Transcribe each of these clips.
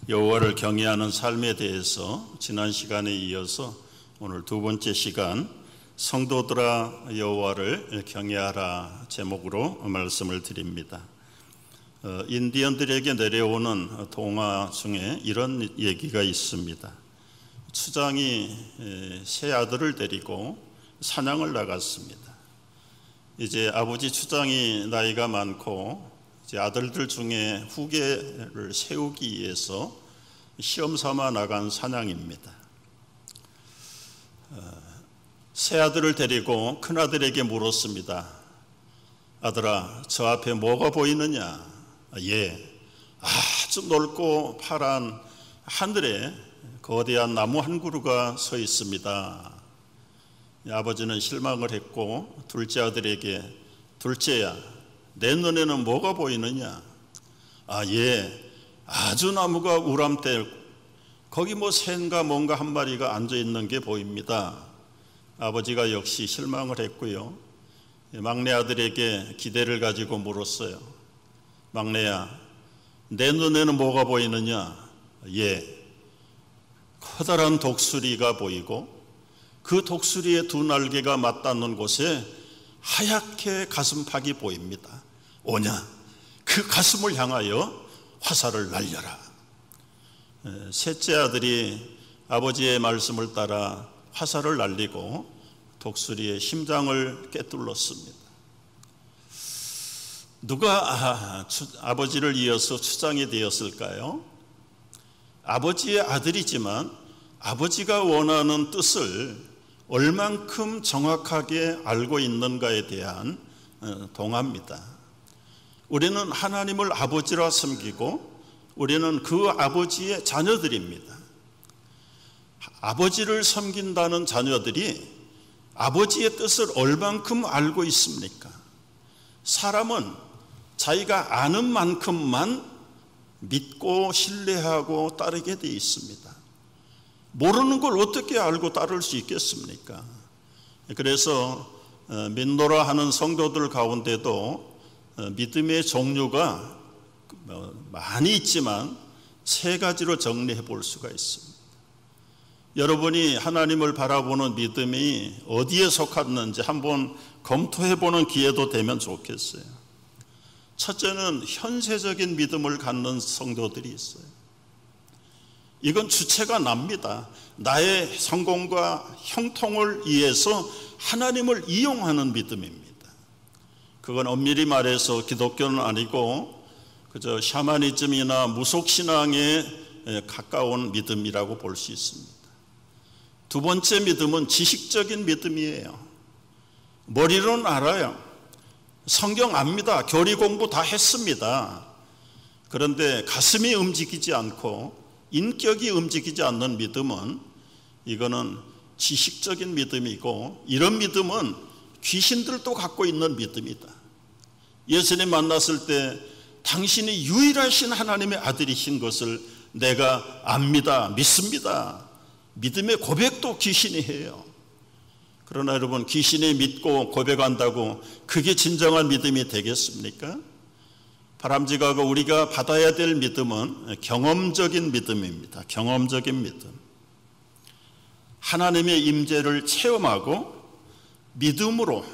여호와를 경외하는 삶에 대해서 지난 시간에 이어서 오늘 두 번째 시간 성도들아 여호와를 경외하라 제목으로 말씀을 드립니다. 인디언들에게 내려오는 동화 중에 이런 얘기가 있습니다. 추장이 세 아들을 데리고 사냥을 나갔습니다. 이제 아버지 추장이 나이가 많고 이제 아들들 중에 후계를 세우기 위해서 시험 삼아 나간 사냥입니다. 세 아들을 데리고 큰 아들에게 물었습니다. 아들아, 저 앞에 뭐가 보이느냐? 예, 아주 넓고 파란 하늘에 거대한 나무 한 그루가 서 있습니다. 아버지는 실망을 했고 둘째 아들에게, 둘째야, 내 눈에는 뭐가 보이느냐? 예, 아주 나무가 우람대 거기 새인가 뭔가 한 마리가 앉아 있는 게 보입니다. 아버지가 역시 실망을 했고요. 막내 아들에게 기대를 가지고 물었어요. 막내야, 내 눈에는 뭐가 보이느냐? 예, 커다란 독수리가 보이고 그 독수리의 두 날개가 맞닿는 곳에 하얗게 가슴팍이 보입니다. 오냐, 그 가슴을 향하여 화살을 날려라. 셋째 아들이 아버지의 말씀을 따라 화살을 날리고 독수리의 심장을 꿰뚫었습니다. 누가 아버지를 이어서 추장이 되었을까요? 아버지의 아들이지만 아버지가 원하는 뜻을 얼만큼 정확하게 알고 있는가에 대한 동화입니다. 우리는 하나님을 아버지라 섬기고 우리는 그 아버지의 자녀들입니다. 아버지를 섬긴다는 자녀들이 아버지의 뜻을 얼만큼 알고 있습니까? 사람은 자기가 아는 만큼만 믿고 신뢰하고 따르게 되어 있습니다. 모르는 걸 어떻게 알고 따를 수 있겠습니까? 그래서 믿노라 하는 성도들 가운데도 믿음의 종류가 많이 있지만 세 가지로 정리해 볼 수가 있습니다. 여러분이 하나님을 바라보는 믿음이 어디에 속았는지 한번 검토해 보는 기회도 되면 좋겠어요. 첫째는 현세적인 믿음을 갖는 성도들이 있어요. 이건 주체가 납니다. 나의 성공과 형통을 위해서 하나님을 이용하는 믿음입니다. 그건 엄밀히 말해서 기독교는 아니고 그저 샤머니즘이나 무속신앙에 가까운 믿음이라고 볼 수 있습니다. 두 번째 믿음은 지식적인 믿음이에요. 머리로는 알아요. 성경 압니다. 교리 공부 다 했습니다. 그런데 가슴이 움직이지 않고 인격이 움직이지 않는 믿음은 이거는 지식적인 믿음이고 이런 믿음은 귀신들도 갖고 있는 믿음이다. 예수님 만났을 때 당신이 유일하신 하나님의 아들이신 것을 내가 압니다. 믿습니다. 믿음의 고백도 귀신이 해요. 그러나 여러분, 귀신이 믿고 고백한다고 그게 진정한 믿음이 되겠습니까? 바람직하고 우리가 받아야 될 믿음은 경험적인 믿음입니다. 경험적인 믿음. 하나님의 임재를 체험하고 믿음으로,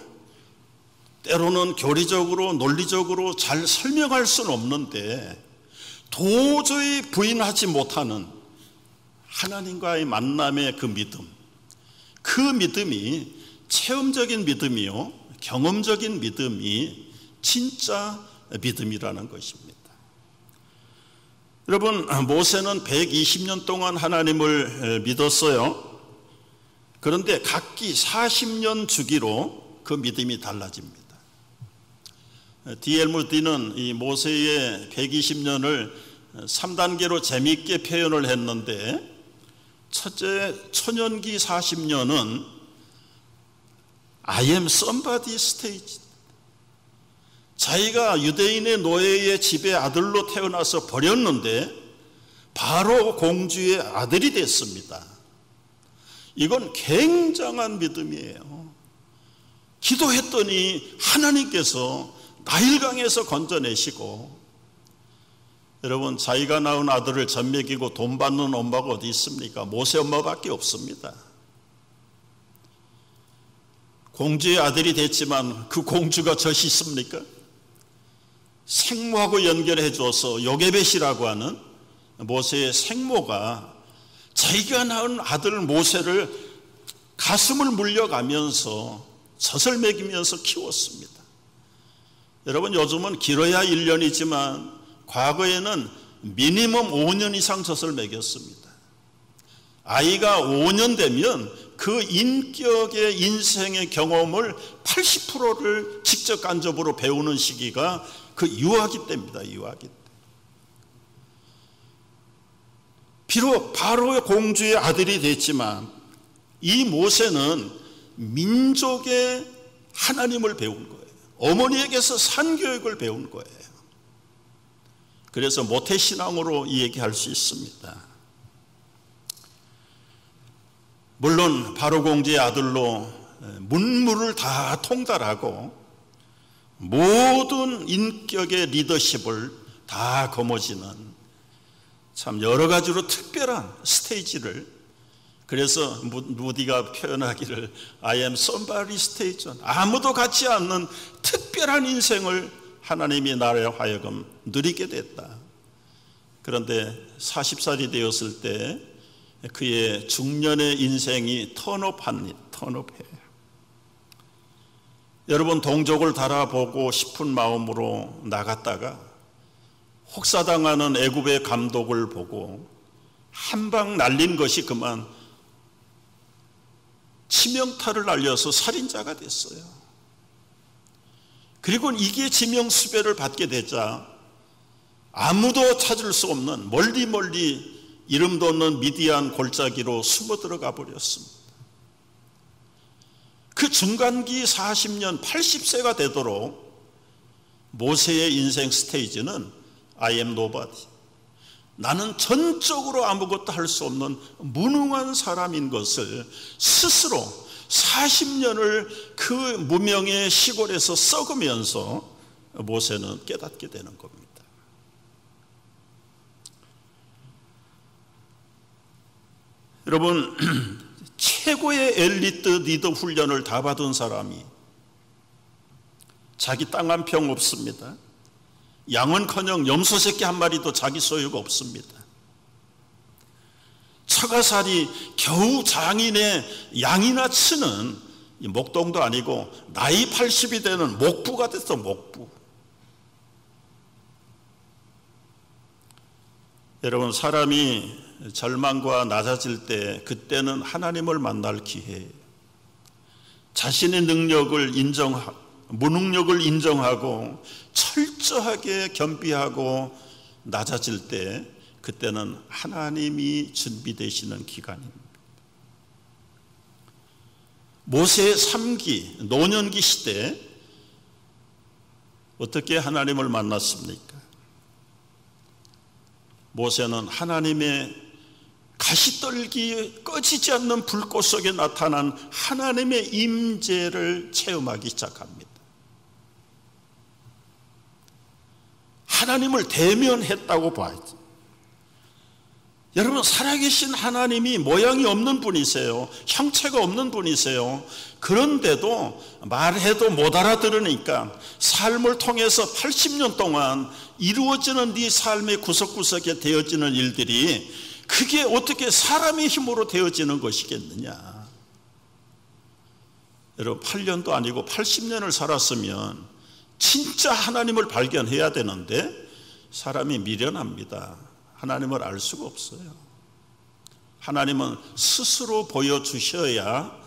때로는 교리적으로 논리적으로 잘 설명할 수는 없는데 도저히 부인하지 못하는 하나님과의 만남의 그 믿음, 그 믿음이 체험적인 믿음이요 경험적인 믿음이 진짜 믿음이라는 것입니다. 여러분, 모세는 120년 동안 하나님을 믿었어요. 그런데 각기 40년 주기로 그 믿음이 달라집니다. D.L. 무디는 이 모세의 120년을 3단계로 재미있게 표현을 했는데, 첫째, 초년기 40년은 I am somebody stage. 자기가 유대인의 노예의 집의 아들로 태어나서 버렸는데 바로 공주의 아들이 됐습니다. 이건 굉장한 믿음이에요. 기도했더니 하나님께서 나일강에서 건져내시고 여러분, 자기가 낳은 아들을 젖 먹이고 돈 받는 엄마가 어디 있습니까? 모세 엄마밖에 없습니다. 공주의 아들이 됐지만 그 공주가 젖이 있습니까? 생모하고 연결해 줘서 요게벳이라고 하는 모세의 생모가 자기가 낳은 아들 모세를 가슴을 물려가면서 젖을 먹이면서 키웠습니다. 여러분, 요즘은 길어야 1년이지만 과거에는 미니멈 5년 이상 젖을 먹였습니다. 아이가 5년 되면 그 인격의 인생의 경험을 80%를 직접 간접으로 배우는 시기가 그 유아기 때입니다. 유아기 때. 비록 바로의 공주의 아들이 됐지만 이 모세는 민족의 하나님을 배운 거예요. 어머니에게서 산교육을 배운 거예요. 그래서 모태신앙으로 얘기할 수 있습니다. 물론 바로 공주의 아들로 문무를 다 통달하고 모든 인격의 리더십을 다 거머쥐는 참 여러 가지로 특별한 스테이지를, 그래서 무디가 표현하기를 I am somebody station, 아무도 갖지 않는 특별한 인생을 하나님이 나를 하여금 누리게 됐다. 그런데 40살이 되었을 때 그의 중년의 인생이 턴업해요. 여러분, 동족을 달아보고 싶은 마음으로 나갔다가 혹사당하는 애굽의 감독을 보고 한 방 날린 것이 그만 치명타를 날려서 살인자가 됐어요. 그리고 이게 지명수배를 받게 되자 아무도 찾을 수 없는 멀리 이름도 없는 미디안 골짜기로 숨어 들어가 버렸습니다. 그 중간기 40년 80세가 되도록 모세의 인생 스테이지는 I am nobody, 나는 전적으로 아무것도 할 수 없는 무능한 사람인 것을 스스로 40년을 그 무명의 시골에서 썩으면서 모세는 깨닫게 되는 겁니다. 여러분, 최고의 엘리트 리더 훈련을 다 받은 사람이 자기 땅 한 평 없습니다. 양은커녕 염소 새끼 한 마리도 자기 소유가 없습니다. 처가살이 겨우 장인의 양이나 치는 목동도 아니고 나이 80이 되는 목부가 됐어. 목부. 여러분, 사람이 절망과 낮아질 때 그때는 하나님을 만날 기회예요. 자신의 능력을 무능력을 인정하고 철저하게 겸비하고 낮아질 때 그때는 하나님이 준비되시는 기간입니다. 모세의 3기 노년기 시대 어떻게 하나님을 만났습니까? 모세는 하나님의 가시떨기 꺼지지 않는 불꽃 속에 나타난 하나님의 임재를 체험하기 시작합니다. 하나님을 대면했다고 봐야죠. 여러분, 살아계신 하나님이 모양이 없는 분이세요. 형체가 없는 분이세요. 그런데도 말해도 못 알아들으니까 삶을 통해서 80년 동안 이루어지는 네 삶의 구석구석에 되어지는 일들이 그게 어떻게 사람의 힘으로 되어지는 것이겠느냐. 여러분, 8년도 아니고 80년을 살았으면 진짜 하나님을 발견해야 되는데 사람이 미련합니다. 하나님을 알 수가 없어요. 하나님은 스스로 보여주셔야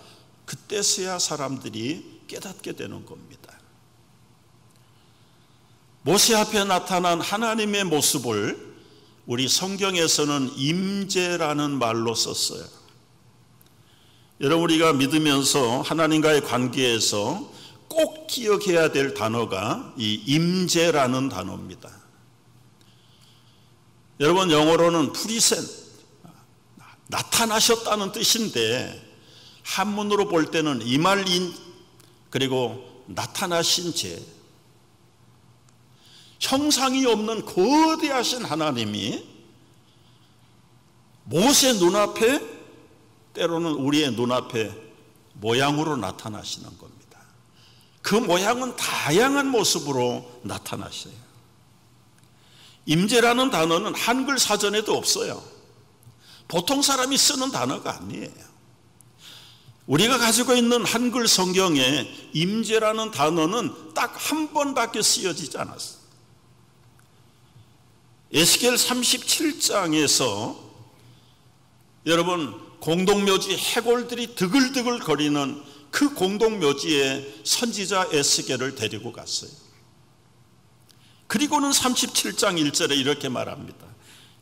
그때서야 사람들이 깨닫게 되는 겁니다. 모세 앞에 나타난 하나님의 모습을 우리 성경에서는 임재라는 말로 썼어요. 여러분, 우리가 믿으면서 하나님과의 관계에서 꼭 기억해야 될 단어가 이 임재라는 단어입니다. 여러분, 영어로는 프리센트, 나타나셨다는 뜻인데 한문으로 볼 때는 임할인, 그리고 나타나신 제, 형상이 없는 거대하신 하나님이 모세 눈앞에, 때로는 우리의 눈앞에 모양으로 나타나시는 겁니다. 그 모양은 다양한 모습으로 나타나셔요. 임재라는 단어는 한글 사전에도 없어요. 보통 사람이 쓰는 단어가 아니에요. 우리가 가지고 있는 한글 성경에 임재라는 단어는 딱 한 번밖에 쓰여지지 않았어요. 에스겔 37장에서 여러분 공동묘지 해골들이 드글드글 거리는 그 공동묘지에 선지자 에스겔을 데리고 갔어요. 그리고는 37장 1절에 이렇게 말합니다.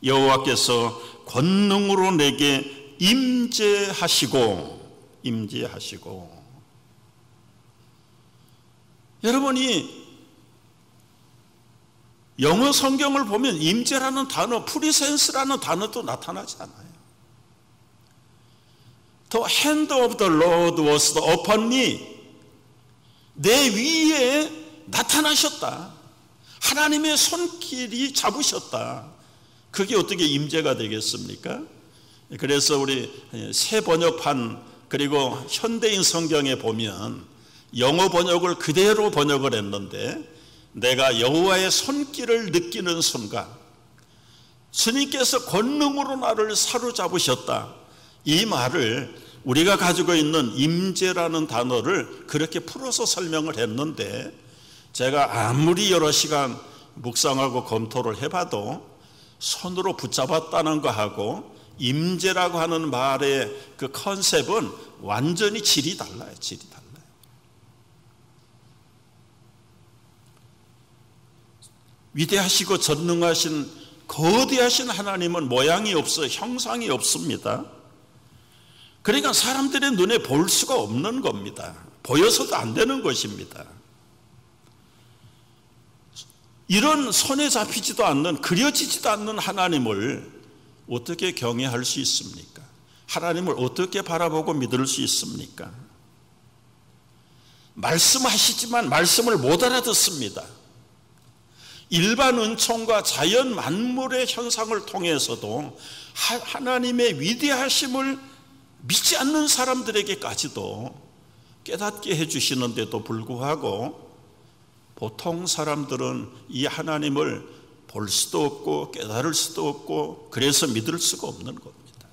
여호와께서 권능으로 내게 임재하시고. 여러분이 영어 성경을 보면 임재라는 단어, 프리센스라는 단어도 나타나지 않아요. The hand of the Lord was upon me. 내 위에 나타나셨다. 하나님의 손길이 잡으셨다. 그게 어떻게 임재가 되겠습니까? 그래서 우리 새 번역판 그리고 현대인 성경에 보면 영어 번역을 그대로 번역을 했는데, 내가 여호와의 손길을 느끼는 순간 주님께서 권능으로 나를 사로잡으셨다, 이 말을 우리가 가지고 있는 임재라는 단어를 그렇게 풀어서 설명을 했는데, 제가 아무리 여러 시간 묵상하고 검토를 해봐도 손으로 붙잡았다는 거하고 임재라고 하는 말의 그 컨셉은 완전히 질이 달라요. 질이 달라요. 위대하시고 전능하신 거대하신 하나님은 모양이 없어, 형상이 없습니다. 그러니까 사람들의 눈에 볼 수가 없는 겁니다. 보여서도 안 되는 것입니다. 이런 손에 잡히지도 않는, 그려지지도 않는 하나님을 어떻게 경외할 수 있습니까? 하나님을 어떻게 바라보고 믿을 수 있습니까? 말씀하시지만 말씀을 못 알아듣습니다. 일반 은총과 자연 만물의 현상을 통해서도 하나님의 위대하심을 믿지 않는 사람들에게까지도 깨닫게 해주시는데도 불구하고 보통 사람들은 이 하나님을 볼 수도 없고 깨달을 수도 없고 그래서 믿을 수가 없는 겁니다.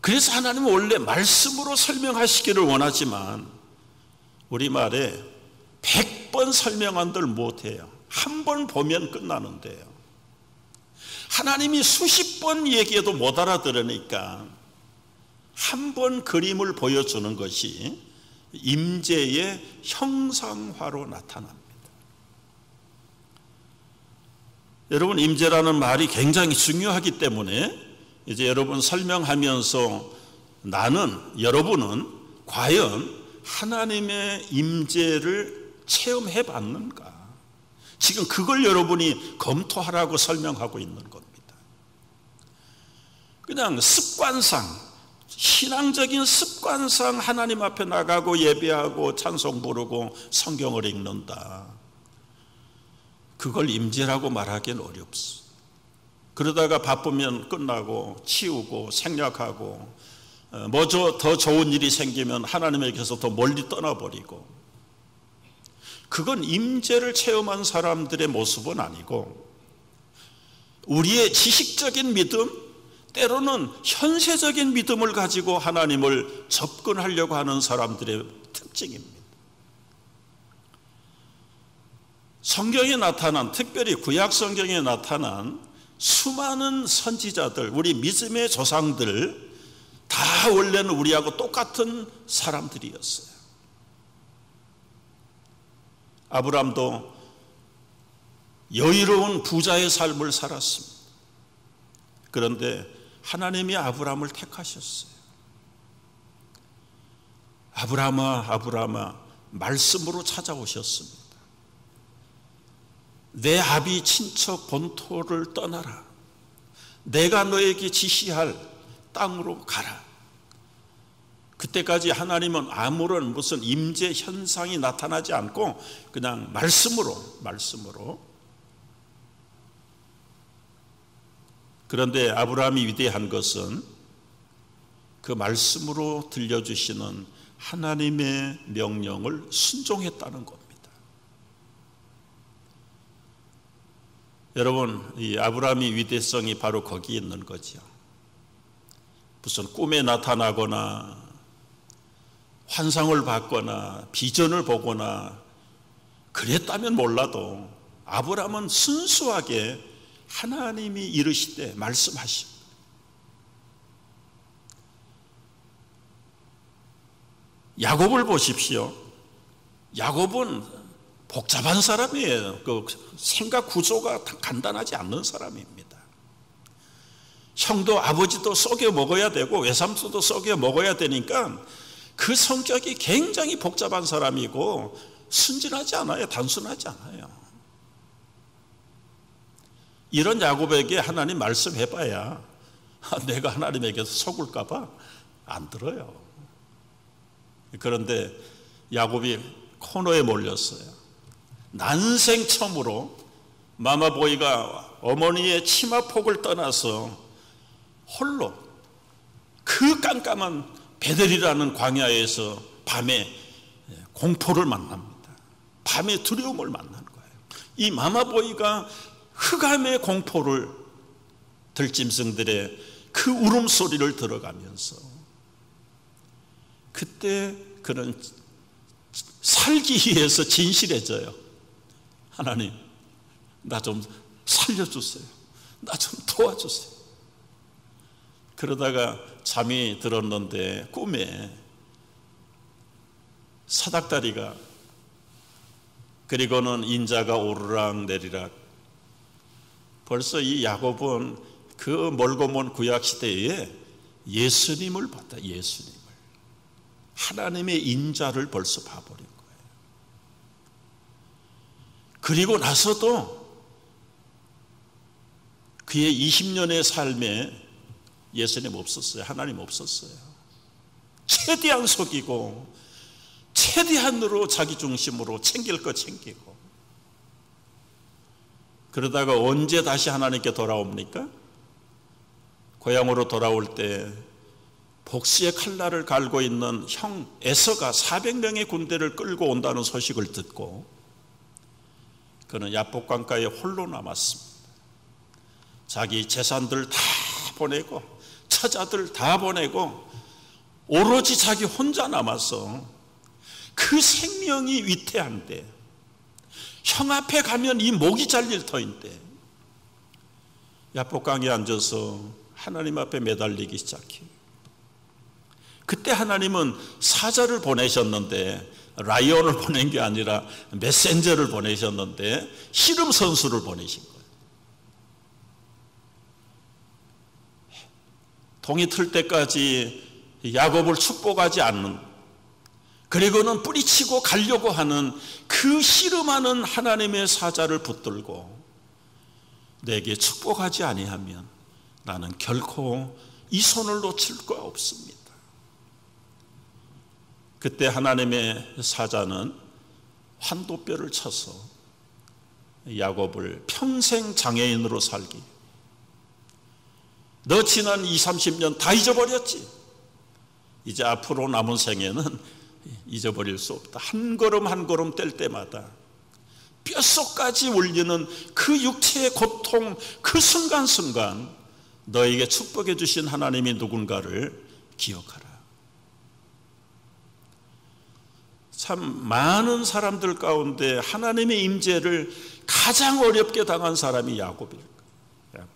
그래서 하나님은 원래 말씀으로 설명하시기를 원하지만 우리말에 100번 설명한들 못해요. 한 번 보면 끝나는데요. 하나님이 수십 번 얘기해도 못 알아들으니까 한 번 그림을 보여주는 것이 임재의 형상화로 나타납니다. 여러분, 임재라는 말이 굉장히 중요하기 때문에 이제 여러분 설명하면서 여러분은 과연 하나님의 임재를 체험해 봤는가? 지금 그걸 여러분이 검토하라고 설명하고 있는 겁니다. 그냥 습관상, 신앙적인 습관상 하나님 앞에 나가고 예배하고 찬송 부르고 성경을 읽는다, 그걸 임재라고 말하기는 어렵습니다. 그러다가 바쁘면 끝나고 치우고 생략하고 더 좋은 일이 생기면 하나님에게서 더 멀리 떠나버리고, 그건 임재를 체험한 사람들의 모습은 아니고 우리의 지식적인 믿음, 때로는 현세적인 믿음을 가지고 하나님을 접근하려고 하는 사람들의 특징입니다. 성경에 나타난, 특별히 구약 성경에 나타난 수많은 선지자들, 우리 믿음의 조상들 다 원래는 우리하고 똑같은 사람들이었어요. 아브람도 여유로운 부자의 삶을 살았습니다. 그런데 하나님이 아브람을 택하셨어요. 아브라함아, 아브라함아, 말씀으로 찾아오셨습니다. 내 아비 친척 본토를 떠나라. 내가 너에게 지시할 땅으로 가라. 그때까지 하나님은 아무런 무슨 임재 현상이 나타나지 않고 그냥 말씀으로. 그런데 아브라함이 위대한 것은 그 말씀으로 들려주시는 하나님의 명령을 순종했다는 겁니다. 여러분, 이 아브라함의 위대성이 바로 거기에 있는 거죠. 무슨 꿈에 나타나거나 환상을 받거나 비전을 보거나 그랬다면 몰라도 아브라함은 순수하게 하나님이 이르시되 말씀하십니다. 야곱을 보십시오. 야곱은 복잡한 사람이에요. 그 생각 구조가 간단하지 않는 사람입니다. 형도 아버지도 썩여 먹어야 되고 외삼촌도 썩여 먹어야 되니까 그 성격이 굉장히 복잡한 사람이고 순진하지 않아요. 단순하지 않아요. 이런 야곱에게 하나님 말씀해봐야 내가 하나님에게서 속을까 봐 안 들어요. 그런데 야곱이 코너에 몰렸어요. 난생 처음으로 마마보이가 어머니의 치마폭을 떠나서 홀로 그 깜깜한 베델이라는 광야에서 밤에 공포를 만납니다. 밤에 두려움을 만난 거예요. 이 마마보이가 흑암의 공포를 들짐승들의 그 울음소리를 들어가면서 그때 그는 살기 위해서 진실해져요. 하나님, 나 좀 살려주세요. 나 좀 도와주세요. 그러다가 잠이 들었는데 꿈에 사닥다리가 그리고는 인자가 오르락 내리락. 벌써 이 야곱은 그 멀고 먼 구약시대에 예수님을 봤다. 예수님을. 하나님의 인자를 벌써 봐버린 거예요. 그리고 나서도 그의 20년의 삶에 예수님 없었어요. 하나님 없었어요. 최대한 속이고 최대한으로 자기 중심으로 챙길 거 챙기고 그러다가 언제 다시 하나님께 돌아옵니까? 고향으로 돌아올 때 복수의 칼날을 갈고 있는 형 에서가 400명의 군대를 끌고 온다는 소식을 듣고 그는 야복강가에 홀로 남았습니다. 자기 재산들 다 보내고 처자들 다 보내고 오로지 자기 혼자 남아서 그 생명이 위태한데 형 앞에 가면 이 목이 잘릴 터인데 야복강에 앉아서 하나님 앞에 매달리기 시작해요. 그때 하나님은 사자를 보내셨는데 라이온을 보낸 게 아니라 메신저를 보내셨는데 씨름 선수를 보내신 거예요. 동이 틀 때까지 야곱을 축복하지 않는 그리고는 뿌리치고 가려고 하는 그 씨름하는 하나님의 사자를 붙들고 내게 축복하지 아니하면 나는 결코 이 손을 놓칠 거 없습니다. 그때 하나님의 사자는 환도뼈를 쳐서 야곱을 평생 장애인으로 살기. 너 지난 20-30년 다 잊어버렸지. 이제 앞으로 남은 생에는 잊어버릴 수 없다. 한 걸음 한 걸음 뗄 때마다 뼛속까지 울리는 그 육체의 고통, 그 순간순간 너에게 축복해 주신 하나님이 누군가를 기억하라. 참 많은 사람들 가운데 하나님의 임재를 가장 어렵게 당한 사람이 야곱일 거예요.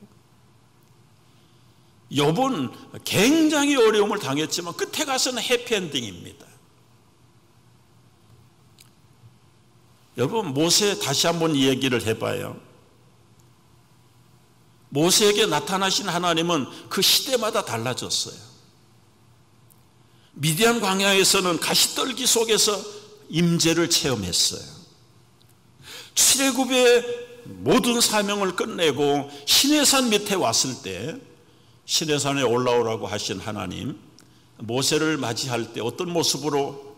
욥은 굉장히 어려움을 당했지만 끝에 가서는 해피엔딩입니다. 여러분 모세 다시 한번 이야기를 해봐요. 모세에게 나타나신 하나님은 그 시대마다 달라졌어요. 미디안 광야에서는 가시떨기 속에서 임재를 체험했어요. 출애굽의 모든 사명을 끝내고 시내산 밑에 왔을 때 시내산에 올라오라고 하신 하나님 모세를 맞이할 때 어떤 모습으로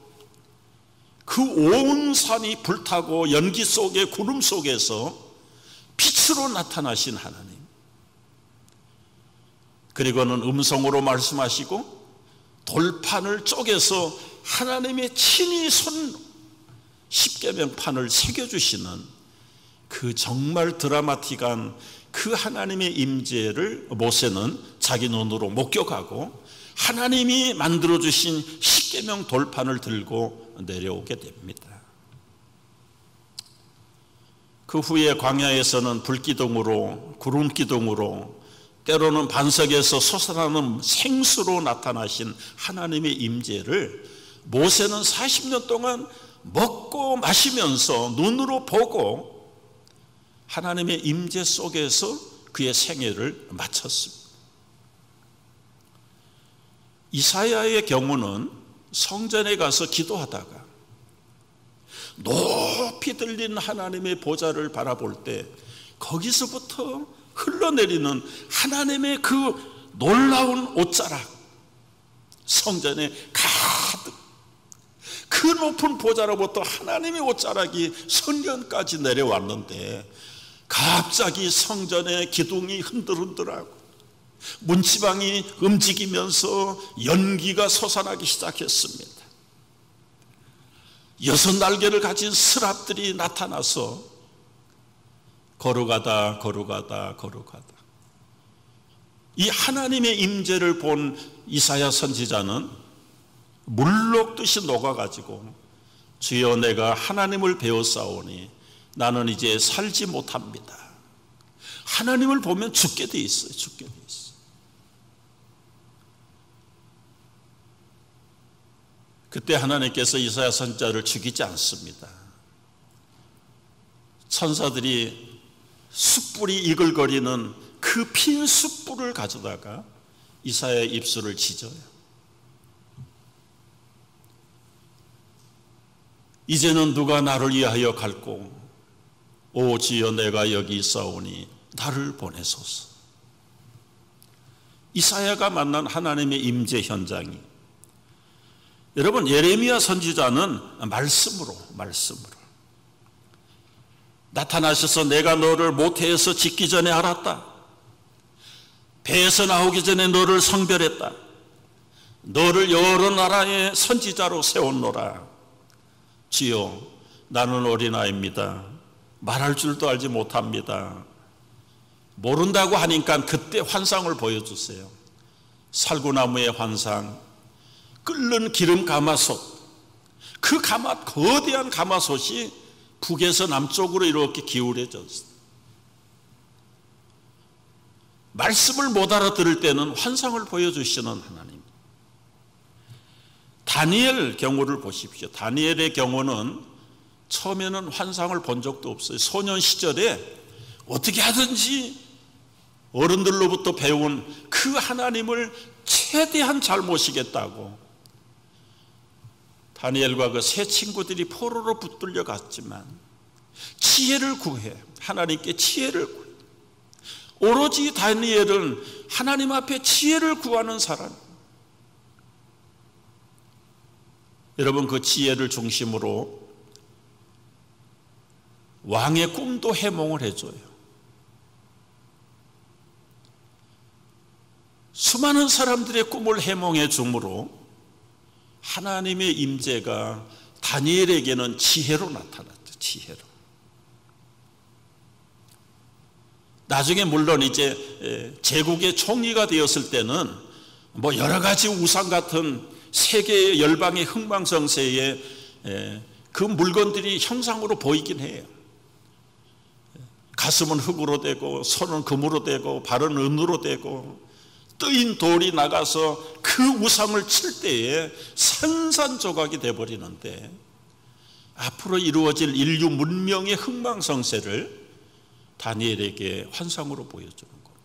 그 온 산이 불타고 연기 속에 구름 속에서 빛으로 나타나신 하나님, 그리고는 음성으로 말씀하시고 돌판을 쪼개서 하나님의 친히 손 십계명판을 새겨주시는 그 정말 드라마틱한 그 하나님의 임재를 모세는 자기 눈으로 목격하고 하나님이 만들어주신 십계명 돌판을 들고 내려오게 됩니다. 그 후에 광야에서는 불기둥으로 구름기둥으로 때로는 반석에서 솟아나는 생수로 나타나신 하나님의 임재를 모세는 40년 동안 먹고 마시면서 눈으로 보고 하나님의 임재 속에서 그의 생애를 마쳤습니다. 이사야의 경우는 성전에 가서 기도하다가 높이 들린 하나님의 보좌를 바라볼 때 거기서부터 흘러내리는 하나님의 그 놀라운 옷자락, 성전에 가득 그 높은 보좌로부터 하나님의 옷자락이 성전까지 내려왔는데 갑자기 성전의 기둥이 흔들흔들하고 문지방이 움직이면서 연기가 솟아나기 시작했습니다. 6날개를 가진 스랍들이 나타나서 걸어가다 이 하나님의 임재를 본 이사야 선지자는 물녹듯이 녹아가지고 주여 내가 하나님을 배웠사오니 나는 이제 살지 못합니다. 하나님을 보면 죽게 돼 있어요. 죽게 돼 있어요. 그때 하나님께서 이사야 선지자를 죽이지 않습니다. 천사들이 숯불이 이글거리는 그 핀 숯불을 가져다가 이사야의 입술을 지져요. 이제는 누가 나를 위하여 갈고 오 주여 내가 여기 있사오니 나를 보내소서. 이사야가 만난 하나님의 임재 현장이, 여러분 예레미야 선지자는 말씀으로 나타나셔서 내가 너를 모태에서 짓기 전에 알았다. 배에서 나오기 전에 너를 성별했다. 너를 여러 나라의 선지자로 세웠노라. 주여 나는 어린아이입니다. 말할 줄도 알지 못합니다. 모른다고 하니까 그때 환상을 보여주세요. 살구나무의 환상, 끓는 기름 가마솥, 그 거대한 가마솥이 북에서 남쪽으로 이렇게 기울어졌어요. 말씀을 못 알아들을 때는 환상을 보여주시는 하나님. 다니엘 경우를 보십시오. 다니엘의 경우는 처음에는 환상을 본 적도 없어요. 소년 시절에 어떻게 하든지 어른들로부터 배운 그 하나님을 최대한 잘 모시겠다고 다니엘과 그 세 친구들이 포로로 붙들려 갔지만 지혜를 구해, 하나님께 지혜를 구해. 오로지 다니엘은 하나님 앞에 지혜를 구하는 사람. 여러분 그 지혜를 중심으로 왕의 꿈도 해몽을 해줘요. 수많은 사람들의 꿈을 해몽해 주므로 하나님의 임재가 다니엘에게는 지혜로 나타났죠. 지혜로. 나중에 물론 이제 제국의 총리가 되었을 때는 뭐 여러 가지 우상 같은 세계의 열방의 흥망성쇠에 그 물건들이 형상으로 보이긴 해요. 가슴은 흙으로 되고 손은 금으로 되고 발은 은으로 되고 뜨인 돌이 나가서 그 우상을 칠 때에 산산조각이 되어버리는데 앞으로 이루어질 인류 문명의 흥망성쇠를 다니엘에게 환상으로 보여주는 겁니다.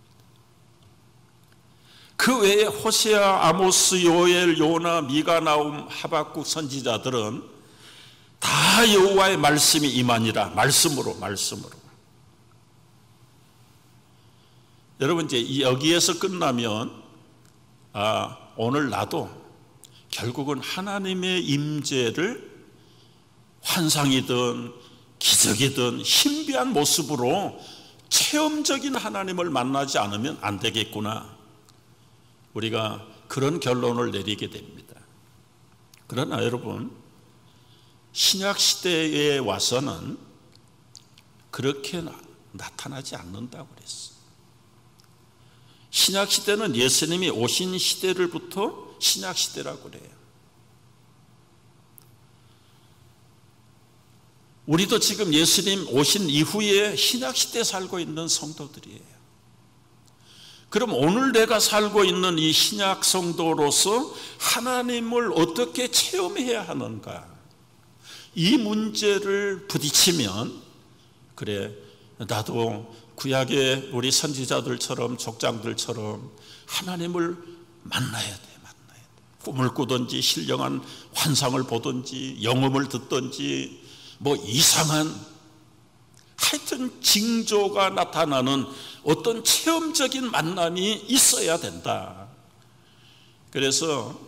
그 외에 호세아, 아모스, 요엘, 요나, 미가, 나움, 하박국 선지자들은 다 여호와의 말씀이 임하니라. 말씀으로. 여러분 이제 여기에서 끝나면 오늘 나도 결국은 하나님의 임재를 환상이든 기적이든 신비한 모습으로 체험적인 하나님을 만나지 않으면 안 되겠구나, 우리가 그런 결론을 내리게 됩니다. 그러나 여러분, 신약시대에 와서는 그렇게 나타나지 않는다고 그랬어요. 신약시대는 예수님이 오신 시대를부터 신약시대라고 그래요. 우리도 지금 예수님 오신 이후에 신약시대에 살고 있는 성도들이에요. 그럼 오늘 내가 살고 있는 이 신약 성도로서 하나님을 어떻게 체험해야 하는가, 이 문제를 부딪히면, 그래, 나도 구약의 우리 선지자들처럼 족장들처럼 하나님을 만나야 돼. 꿈을 꾸든지 신령한 환상을 보든지 영음을 듣든지 뭐 이상한, 하여튼 징조가 나타나는 어떤 체험적인 만남이 있어야 된다. 그래서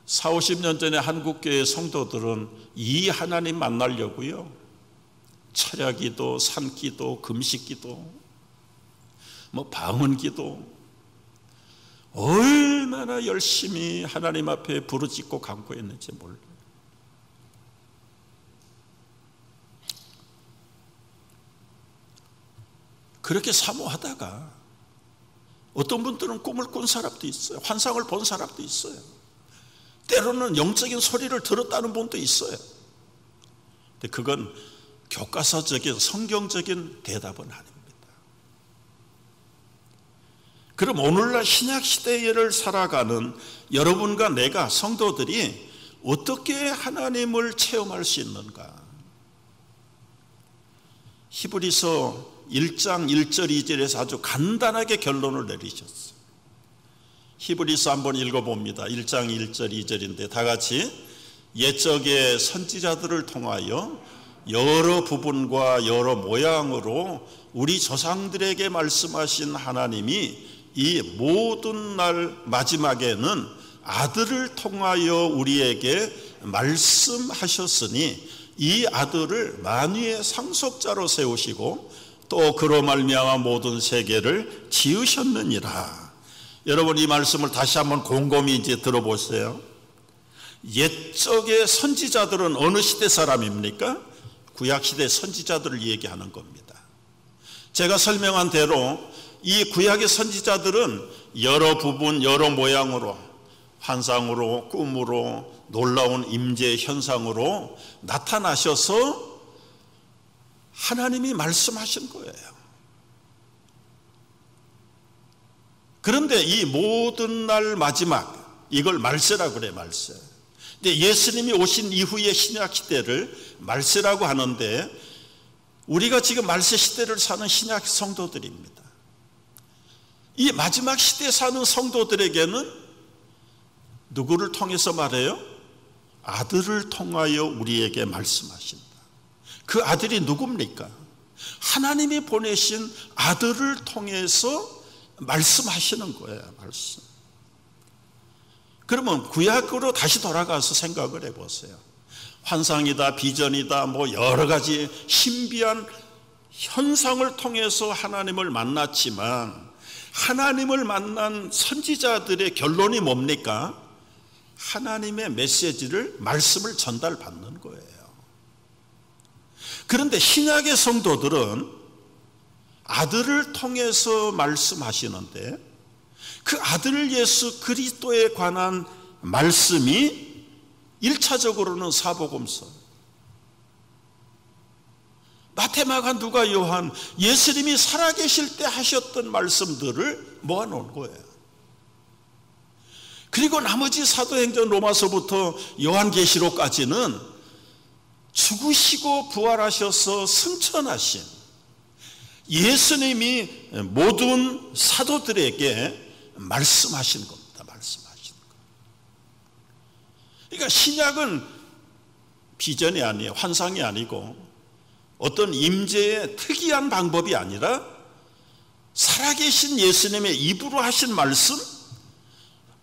40-50년 전에 한국교회 성도들은 이 하나님 만나려고요, 철야기도, 산기도, 금식기도, 뭐 방언기도 얼마나 열심히 하나님 앞에 부르짖고 간구했는지 몰라요. 그렇게 사모하다가 어떤 분들은 꿈을 꾼 사람도 있어요. 환상을 본 사람도 있어요. 때로는 영적인 소리를 들었다는 분도 있어요. 근데 그건 교과서적인 성경적인 대답은 아닙니다. 그럼 오늘날 신약시대를 살아가는 여러분과 내가, 성도들이 어떻게 하나님을 체험할 수 있는가? 히브리서 1장 1절 2절에서 아주 간단하게 결론을 내리셨어요. 히브리서 한번 읽어봅니다. 1장 1절 2절인데 다 같이, 옛적의 선지자들을 통하여 여러 부분과 여러 모양으로 우리 조상들에게 말씀하신 하나님이 이 모든 날 마지막에는 아들을 통하여 우리에게 말씀하셨으니 이 아들을 만유의 상속자로 세우시고 또 그로 말미암아 모든 세계를 지으셨느니라. 여러분, 이 말씀을 다시 한번 곰곰이 이제 들어보세요. 옛적의 선지자들은 어느 시대 사람입니까? 구약시대 선지자들을 얘기하는 겁니다. 제가 설명한 대로 이 구약의 선지자들은 여러 부분, 여러 모양으로, 환상으로, 꿈으로, 놀라운 임재 현상으로 나타나셔서 하나님이 말씀하신 거예요. 그런데 이 모든 날 마지막, 이걸 말세라고 그래, 말세. 근데 예수님이 오신 이후의 신약 시대를 말세라고 하는데, 우리가 지금 말세 시대를 사는 신약 성도들입니다. 이 마지막 시대에 사는 성도들에게는 누구를 통해서 말해요? 아들을 통하여 우리에게 말씀하신다. 그 아들이 누굽니까? 하나님이 보내신 아들을 통해서 말씀하시는 거예요. 말씀. 그러면 구약으로 다시 돌아가서 생각을 해보세요. 환상이다, 비전이다, 뭐 여러 가지 신비한 현상을 통해서 하나님을 만났지만, 하나님을 만난 선지자들의 결론이 뭡니까? 하나님의 메시지를, 말씀을 전달받는 거예요. 그런데 신약의 성도들은 아들을 통해서 말씀하시는데, 그 아들 예수 그리스도에 관한 말씀이 1차적으로는 사복음서, 마태, 마가, 누가, 요한, 예수님이 살아계실 때 하셨던 말씀들을 모아놓은 거예요. 그리고 나머지 사도행전, 로마서부터 요한계시록까지는 죽으시고 부활하셔서 승천하신 예수님이 모든 사도들에게 말씀하신 겁니다. 말씀하신 것. 그러니까 신약은 비전이 아니에요. 환상이 아니고 어떤 임재의 특이한 방법이 아니라 살아계신 예수님의 입으로 하신 말씀,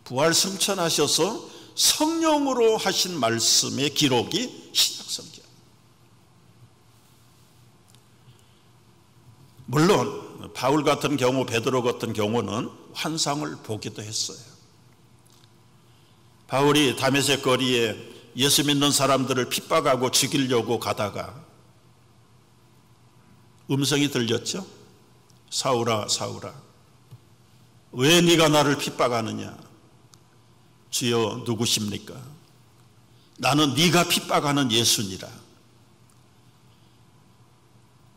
부활 승천하셔서 성령으로 하신 말씀의 기록이 신약성경. 물론 바울 같은 경우, 베드로 같은 경우는 환상을 보기도 했어요. 바울이 다메섹 거리에 예수 믿는 사람들을 핍박하고 죽이려고 가다가 음성이 들렸죠. 사울아, 사울아, 왜 네가 나를 핍박하느냐? 주여, 누구십니까? 나는 네가 핍박하는 예수니라.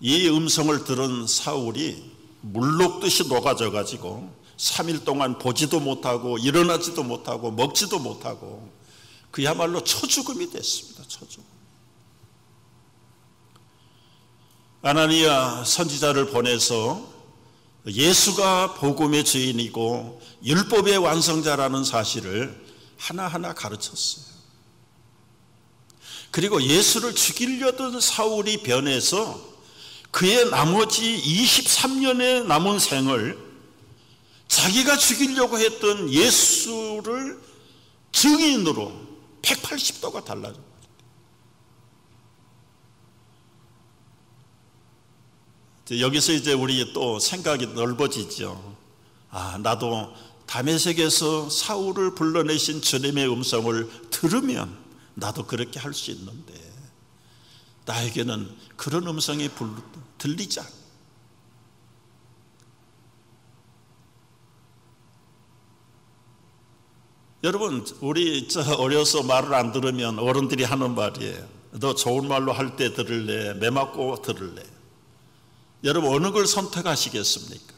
이 음성을 들은 사울이 물녹듯이 녹아져 가지고 3일 동안 보지도 못하고 일어나지도 못하고 먹지도 못하고 그야말로 초죽음이 됐습니다. 초죽음. 아나니아 선지자를 보내서 예수가 복음의 주인이고 율법의 완성자라는 사실을 하나하나 가르쳤어요. 그리고 예수를 죽이려던 사울이 변해서 그의 나머지 23년의 남은 생을 자기가 죽이려고 했던 예수를 증인으로 180도가 달라져. 여기서 이제 우리 또 생각이 넓어지죠. 나도 다메섹에서 사울을 불러내신 주님의 음성을 들으면 나도 그렇게 할 수 있는데 나에게는 그런 음성이 들리지 않아. 여러분, 우리 어려서 말을 안 들으면 어른들이 하는 말이에요. 너 좋은 말로 할 때 들을래? 매 맞고 들을래? 여러분, 어느 걸 선택하시겠습니까?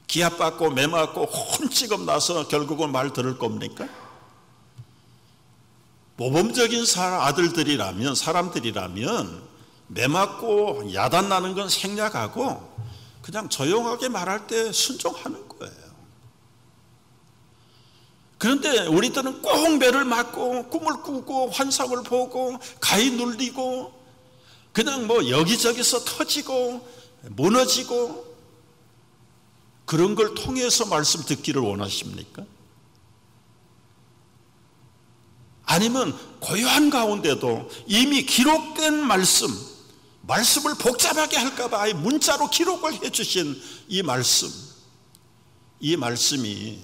기합받고 매 맞고 혼찌금 나서 결국은 말 들을 겁니까? 모범적인 아들들이라면, 사람들이라면 매 맞고 야단나는 건 생략하고 그냥 조용하게 말할 때 순종하는 거예요. 그런데 우리들은 꼭 매를 맞고 꿈을 꾸고 환상을 보고 가히 눌리고 그냥 여기저기서 터지고 무너지고 그런 걸 통해서 말씀 듣기를 원하십니까? 아니면 고요한 가운데도 이미 기록된 말씀을 복잡하게 할까 봐 문자로 기록을 해 주신 이 말씀이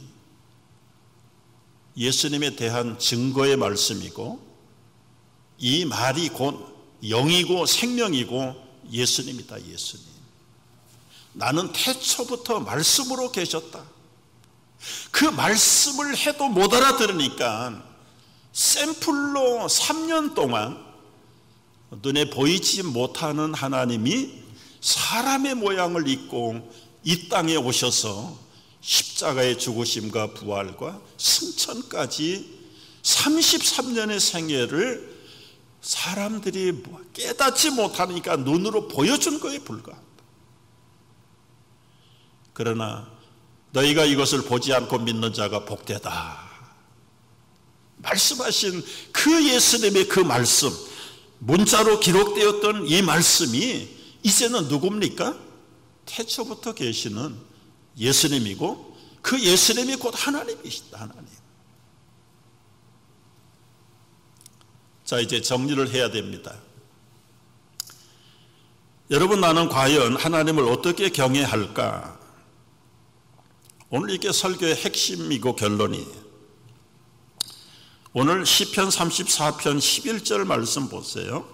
예수님에 대한 증거의 말씀이고 이 말이 곧 영이고 생명이고 예수님이다. 예수님. 나는 태초부터 말씀으로 계셨다. 그 말씀을 해도 못 알아들으니까 샘플로 3년 동안 눈에 보이지 못하는 하나님이 사람의 모양을 입고 이 땅에 오셔서 십자가의 죽으심과 부활과 승천까지 33년의 생애를 사람들이 깨닫지 못하니까 눈으로 보여준 거에 불과합니다. 그러나 너희가 이것을 보지 않고 믿는 자가 복되다 말씀하신 그 예수님의 그 말씀, 문자로 기록되었던 이 말씀이 이제는 누굽니까? 태초부터 계시는 예수님이고 그 예수님이 곧 하나님이시다. 하나님. 자, 이제 정리를 해야 됩니다. 여러분, 나는 과연 하나님을 어떻게 경외할까? 오늘 이게 설교의 핵심이고 결론이에요. 오늘 시편 34편 11절 말씀 보세요.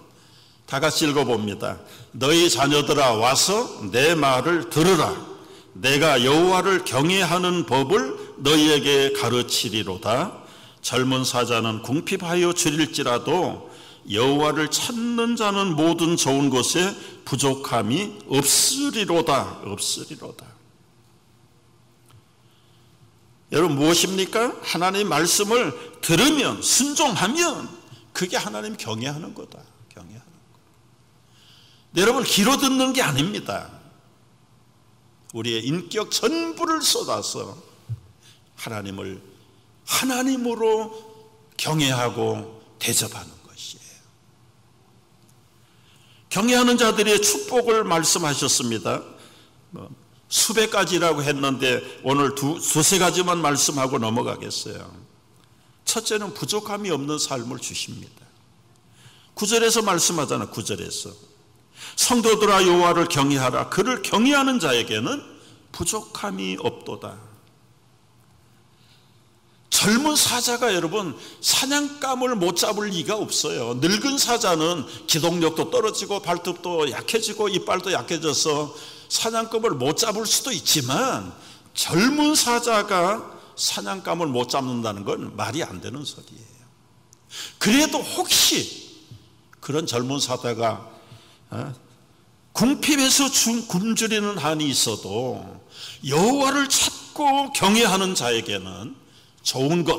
다 같이 읽어봅니다. 너희 자녀들아 와서 내 말을 들으라. 내가 여호와를 경외하는 법을 너희에게 가르치리로다. 젊은 사자는 궁핍하여 줄일지라도 여호와를 찾는 자는 모든 좋은 것에 부족함이 없으리로다. 없으리로다. 여러분, 무엇입니까? 하나님 말씀을 들으면, 순종하면 그게 하나님 경외하는 거다. 경외하는 거. 여러분, 귀로 듣는 게 아닙니다. 우리의 인격 전부를 쏟아서 하나님을 하나님으로 경외하고 대접하는 것이에요. 경외하는 자들의 축복을 말씀하셨습니다. 수백 가지라고 했는데 오늘 두세 가지만 말씀하고 넘어가겠어요. 첫째는 부족함이 없는 삶을 주십니다. 9절에서 말씀하잖아. 9절에서 성도들아 여호와를 경외하라. 그를 경외하는 자에게는 부족함이 없도다. 젊은 사자가 여러분 사냥감을 못 잡을 리가 없어요. 늙은 사자는 기동력도 떨어지고 발톱도 약해지고 이빨도 약해져서 사냥감을 못 잡을 수도 있지만 젊은 사자가 사냥감을 못 잡는다는 건 말이 안 되는 소리예요. 그래도 혹시 그런 젊은 사자가 궁핍에서 굶주리는 한이 있어도 여호와를 찾고 경외하는 자에게는 좋은 것,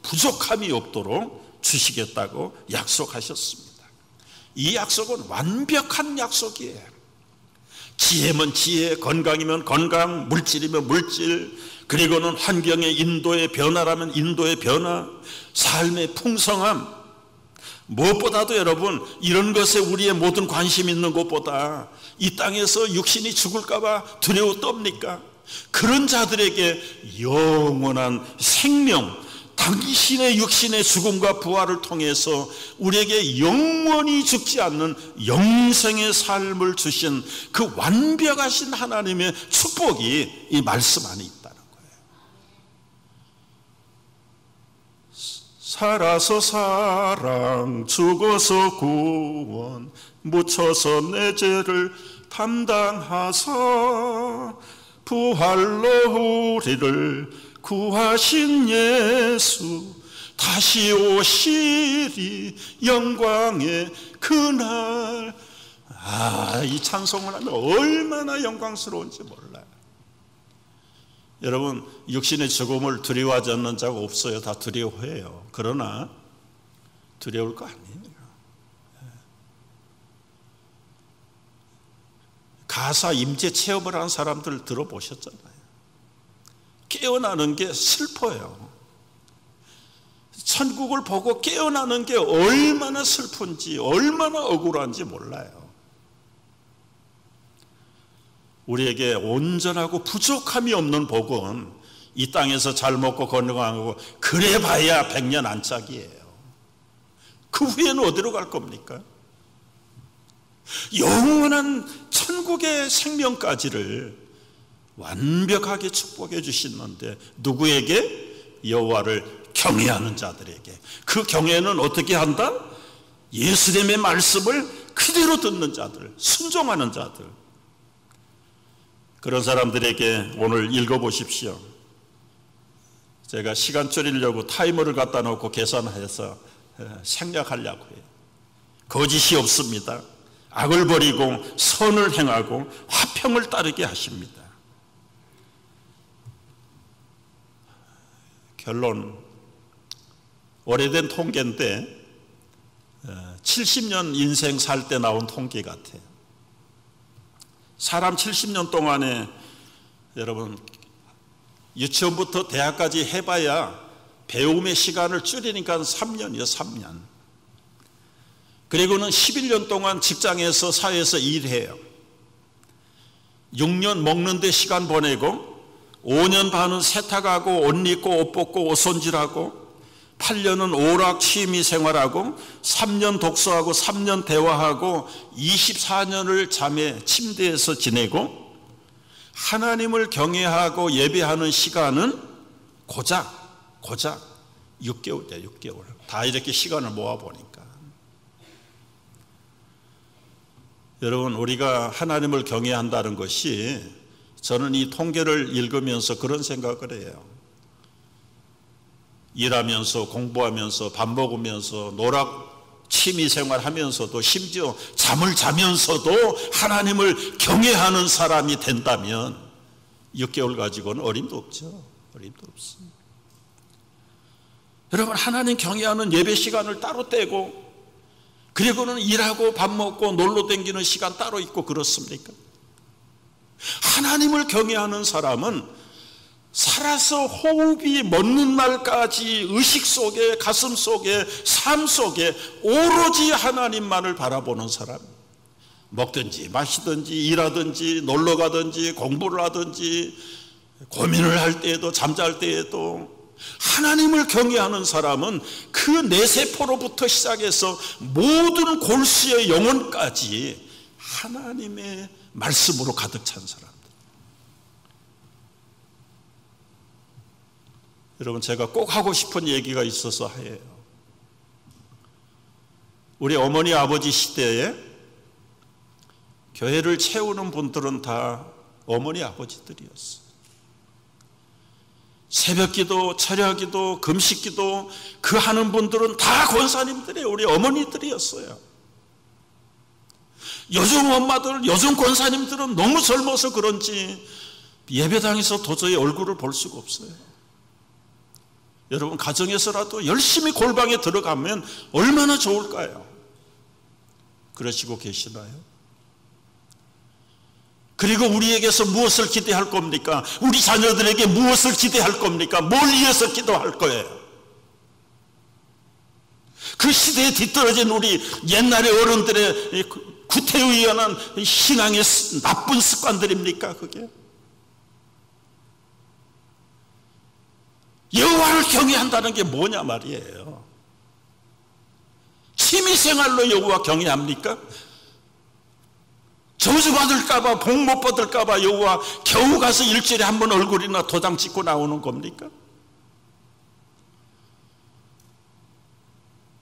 부족함이 없도록 주시겠다고 약속하셨습니다. 이 약속은 완벽한 약속이에요. 지혜면 지혜, 건강이면 건강, 물질이면 물질, 그리고는 환경의 인도의 변화라면 인도의 변화, 삶의 풍성함, 무엇보다도 여러분 이런 것에 우리의 모든 관심이 있는 것보다 이 땅에서 육신이 죽을까 봐 두려워 떱니까? 그런 자들에게 영원한 생명, 당신의 육신의 죽음과 부활을 통해서 우리에게 영원히 죽지 않는 영생의 삶을 주신 그 완벽하신 하나님의 축복이 이 말씀 안에 있다는 거예요. 살아서 사랑, 죽어서 구원, 묻혀서 내 죄를 담당하사 부활로 우리를 구하신 예수, 다시 오시리 영광의 그날. 이 찬송을 하면 얼마나 영광스러운지 몰라요. 여러분 육신의 죽음을 두려워하지 않는 자가 없어요. 다 두려워해요. 그러나 두려울 거 아니에요. 가사 임재 체험을 한 사람들 들어보셨잖아요. 깨어나는 게 슬퍼요. 천국을 보고 깨어나는 게 얼마나 슬픈지, 얼마나 억울한지 몰라요. 우리에게 온전하고 부족함이 없는 복은 이 땅에서 잘 먹고 건강하고 그래봐야 100년 안짝이에요. 그 후에는 어디로 갈 겁니까? 영원한 천국의 생명까지를 완벽하게 축복해 주시는데 누구에게? 여호와를 경외하는 자들에게. 그 경외는 어떻게 한다? 예수님의 말씀을 그대로 듣는 자들, 순종하는 자들. 그런 사람들에게 오늘 읽어보십시오. 제가 시간 줄이려고 타이머를 갖다 놓고 계산해서 생략하려고 해요. 거짓이 없습니다. 악을 버리고 선을 행하고 화평을 따르게 하십니다. 결론, 오래된 통계인데 70년 인생 살 때 나온 통계 같아요. 사람 70년 동안에 여러분 유치원부터 대학까지 해봐야 배움의 시간을 줄이니까 3년이요. 3년. 그리고는 11년 동안 직장에서 사회에서 일해요. 6년 먹는 데 시간 보내고 5년 반은 세탁하고 옷 입고 옷 벗고 옷 손질하고 8년은 오락 취미 생활하고 3년 독서하고 3년 대화하고 24년을 잠에 침대에서 지내고 하나님을 경외하고 예배하는 시간은 고작 6개월이에요. 6개월. 다 이렇게 시간을 모아보니까. 여러분 우리가 하나님을 경외한다는 것이 저는 이 통계를 읽으면서 그런 생각을 해요. 일하면서 공부하면서 밥 먹으면서 노락 취미생활 하면서도 심지어 잠을 자면서도 하나님을 경외하는 사람이 된다면 6개월 가지고는 어림도 없죠. 어림도 없습니다. 여러분 하나님 경외하는 예배 시간을 따로 떼고 그리고는 일하고 밥 먹고 놀러 다니는 시간 따로 있고 그렇습니까? 하나님을 경외하는 사람은 살아서 호흡이 멎는 날까지 의식 속에 가슴 속에 삶 속에 오로지 하나님만을 바라보는 사람. 먹든지 마시든지 일하든지 놀러 가든지 공부를 하든지 고민을 할 때에도 잠잘 때에도 하나님을 경외하는 사람은 그 뇌세포로부터 시작해서 모든 골수의 영혼까지 하나님의 말씀으로 가득 찬 사람들. 여러분, 제가 꼭 하고 싶은 얘기가 있어서 해요. 우리 어머니 아버지 시대에 교회를 채우는 분들은 다 어머니 아버지들이었어요. 새벽기도, 철야기도, 금식기도 그 하는 분들은 다 권사님들이에요. 우리 어머니들이었어요. 요즘 엄마들, 요즘 권사님들은 너무 젊어서 그런지 예배당에서 도저히 얼굴을 볼 수가 없어요. 여러분, 가정에서라도 열심히 골방에 들어가면 얼마나 좋을까요? 그러시고 계시나요? 그리고 우리에게서 무엇을 기대할 겁니까? 우리 자녀들에게 무엇을 기대할 겁니까? 뭘 위해서 기도할 거예요? 그 시대에 뒤떨어진 우리 옛날의 어른들의 구태의연한 신앙의 나쁜 습관들입니까? 그게? 여호와를 경외한다는 게 뭐냐 말이에요. 취미생활로 여호와 경외합니까? 저주받을까봐, 복 못 받을까봐 여호와 겨우 가서 일주일에 한 번 얼굴이나 도장 찍고 나오는 겁니까?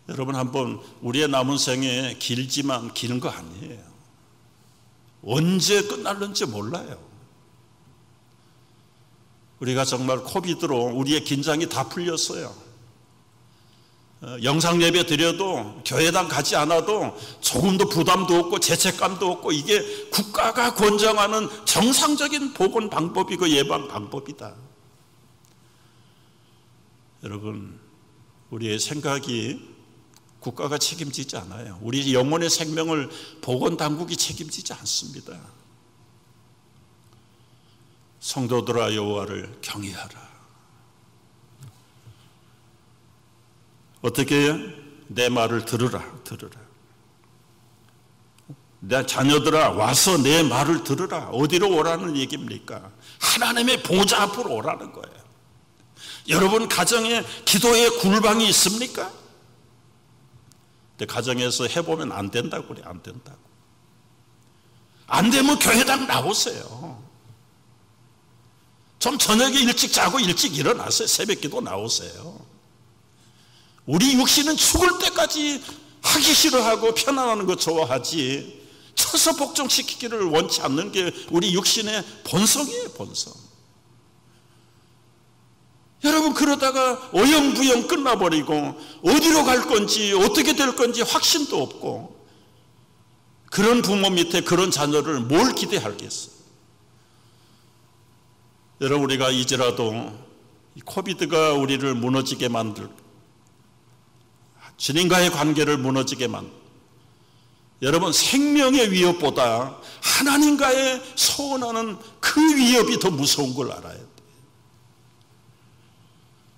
여러분, 한번 우리의 남은 생에 길지만 기는 거 아니에요. 언제 끝날는지 몰라요. 우리가 정말 코비드로 우리의 긴장이 다 풀렸어요. 영상 예배 드려도 교회당 가지 않아도 조금도 부담도 없고 죄책감도 없고 이게 국가가 권장하는 정상적인 보건 방법이고 예방 방법이다. 여러분, 우리의 생각이 국가가 책임지지 않아요. 우리 영혼의 생명을 보건당국이 책임지지 않습니다. 성도들아, 여호와를 경외하라. 어떻게 해요? 내 말을 들으라. 내 자녀들아, 와서 내 말을 들으라. 어디로 오라는 얘기입니까? 하나님의 보좌 앞으로 오라는 거예요. 여러분, 가정에 기도의 굴방이 있습니까? 근데 가정에서 해보면 안 된다고 그래. 안 된다고. 안 되면 교회당 나오세요. 좀 저녁에 일찍 자고 일찍 일어나세요. 새벽기도 나오세요. 우리 육신은 죽을 때까지 하기 싫어하고 편안한 거 좋아하지, 쳐서 복종시키기를 원치 않는 게 우리 육신의 본성이에요. 본성. 여러분, 그러다가 어영부영 끝나버리고 어디로 갈 건지 어떻게 될 건지 확신도 없고, 그런 부모 밑에 그런 자녀를 뭘 기대하겠어요? 여러분, 우리가 이제라도 코비드가 우리를 무너지게 만들, 주님과의 관계를 무너지게 만들, 여러분, 생명의 위협보다 하나님과의 소원하는 그 위협이 더 무서운 걸 알아야 돼.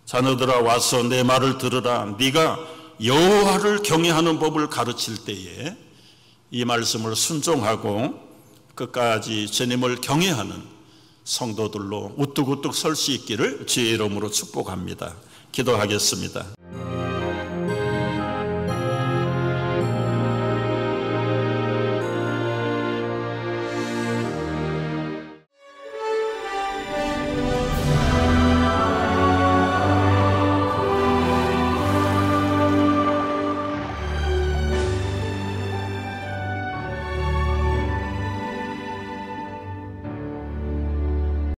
자녀들아, 와서 내 말을 들으라. 네가 여호와를 경외하는 법을 가르칠 때에 이 말씀을 순종하고 끝까지 주님을 경외하는 성도들로 우뚝우뚝 설 수 있기를 주의 이름으로 축복합니다. 기도하겠습니다.